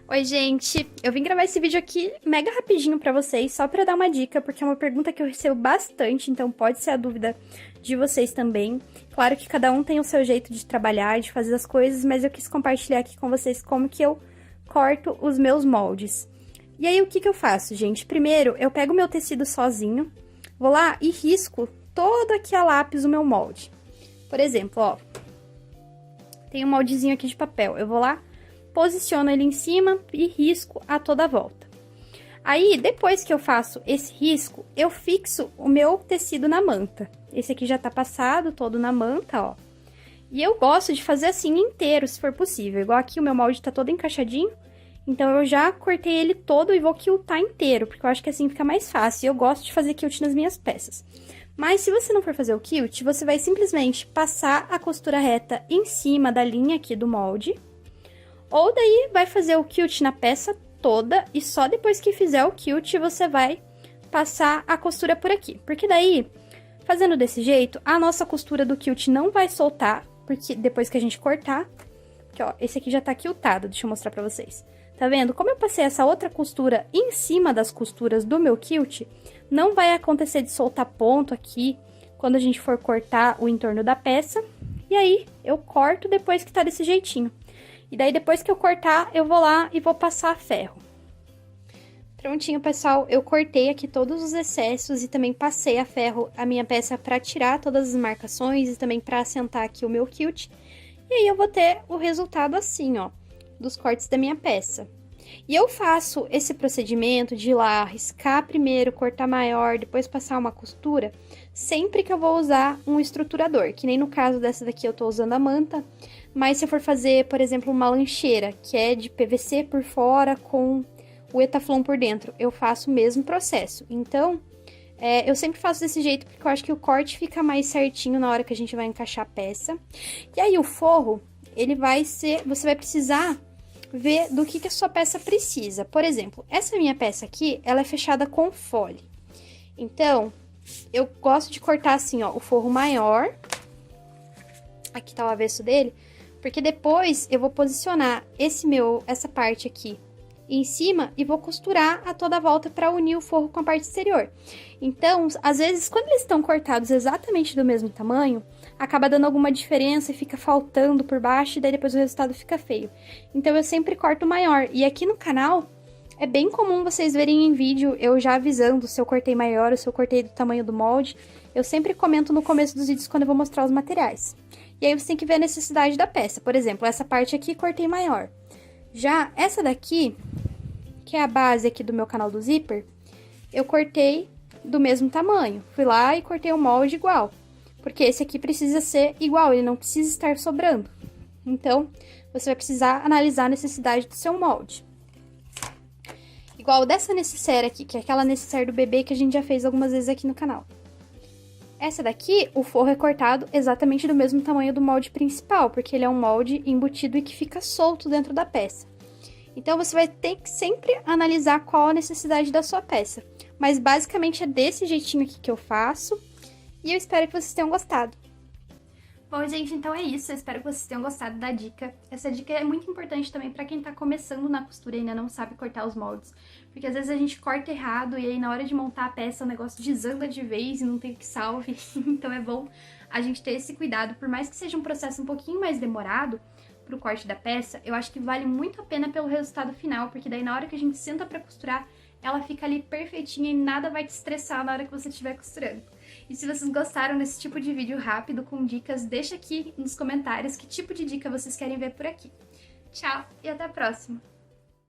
Oi, gente! Eu vim gravar esse vídeo aqui mega rapidinho pra vocês, só pra dar uma dica, porque é uma pergunta que eu recebo bastante, então pode ser a dúvida de vocês também. Claro que cada um tem o seu jeito de trabalhar, de fazer as coisas, mas eu quis compartilhar aqui com vocês como que eu corto os meus moldes. E aí, o que que eu faço, gente? Primeiro, eu pego o meu tecido sozinho, vou lá e risco todo aqui a lápis o meu molde. Por exemplo, ó, tem um moldezinho aqui de papel, eu vou lá, posiciono ele em cima e risco a toda volta. Aí, depois que eu faço esse risco, eu fixo o meu tecido na manta. Esse aqui já tá passado todo na manta, ó. E eu gosto de fazer assim inteiro, se for possível. Igual aqui o meu molde tá todo encaixadinho, então eu já cortei ele todo e vou quiltar inteiro, porque eu acho que assim fica mais fácil. Eu gosto de fazer quilt nas minhas peças. Mas se você não for fazer o quilt, você vai simplesmente passar a costura reta em cima da linha aqui do molde. Ou daí, vai fazer o quilt na peça toda e só depois que fizer o quilt, você vai passar a costura por aqui. Porque daí, fazendo desse jeito, a nossa costura do quilt não vai soltar, porque depois que a gente cortar... Porque, ó, esse aqui já tá quiltado, deixa eu mostrar pra vocês. Tá vendo? Como eu passei essa outra costura em cima das costuras do meu quilt, não vai acontecer de soltar ponto aqui quando a gente for cortar o entorno da peça. E aí, eu corto depois que tá desse jeitinho. E daí, depois que eu cortar, eu vou lá e vou passar ferro. Prontinho, pessoal, eu cortei aqui todos os excessos e também passei a ferro a minha peça pra tirar todas as marcações e também pra assentar aqui o meu quilt. E aí, eu vou ter o resultado assim, ó, dos cortes da minha peça. E eu faço esse procedimento de ir lá, riscar primeiro, cortar maior, depois passar uma costura, sempre que eu vou usar um estruturador, que nem no caso dessa daqui eu tô usando a manta, mas se eu for fazer, por exemplo, uma lancheira, que é de PVC por fora com o Etaflon por dentro, eu faço o mesmo processo. Então, eu sempre faço desse jeito, porque eu acho que o corte fica mais certinho na hora que a gente vai encaixar a peça. E aí, o forro, ele vai ser... Você vai precisar ver do que a sua peça precisa. Por exemplo, essa minha peça aqui, ela é fechada com fole. Então, eu gosto de cortar assim, ó, o forro maior. Aqui tá o avesso dele. Porque depois eu vou posicionar essa parte aqui em cima e vou costurar a toda a volta para unir o forro com a parte exterior. Então, às vezes, quando eles estão cortados exatamente do mesmo tamanho, acaba dando alguma diferença e fica faltando por baixo, e daí depois o resultado fica feio. Então, eu sempre corto maior. E aqui no canal, é bem comum vocês verem em vídeo eu já avisando se eu cortei maior ou se eu cortei do tamanho do molde. Eu sempre comento no começo dos vídeos quando eu vou mostrar os materiais. E aí, você tem que ver a necessidade da peça. Por exemplo, essa parte aqui, cortei maior. Já essa daqui, que é a base aqui do meu canal do zíper, eu cortei do mesmo tamanho. Fui lá e cortei o molde igual. Porque esse aqui precisa ser igual, ele não precisa estar sobrando. Então, você vai precisar analisar a necessidade do seu molde. Igual dessa necessaire aqui, que é aquela necessaire do bebê que a gente já fez algumas vezes aqui no canal. Essa daqui, o forro é cortado exatamente do mesmo tamanho do molde principal, porque ele é um molde embutido e que fica solto dentro da peça. Então, você vai ter que sempre analisar qual a necessidade da sua peça. Mas, basicamente, é desse jeitinho aqui que eu faço. E eu espero que vocês tenham gostado. Bom, gente, então é isso. Eu espero que vocês tenham gostado da dica. Essa dica é muito importante também pra quem tá começando na costura e ainda não sabe cortar os moldes. Porque às vezes a gente corta errado e aí na hora de montar a peça o negócio desanda de vez e não tem que salve. Então é bom a gente ter esse cuidado. Por mais que seja um processo um pouquinho mais demorado pro corte da peça, eu acho que vale muito a pena pelo resultado final, porque daí na hora que a gente senta pra costurar, ela fica ali perfeitinha e nada vai te estressar na hora que você estiver costurando. E se vocês gostaram desse tipo de vídeo rápido com dicas, deixa aqui nos comentários que tipo de dica vocês querem ver por aqui. Tchau e até a próxima!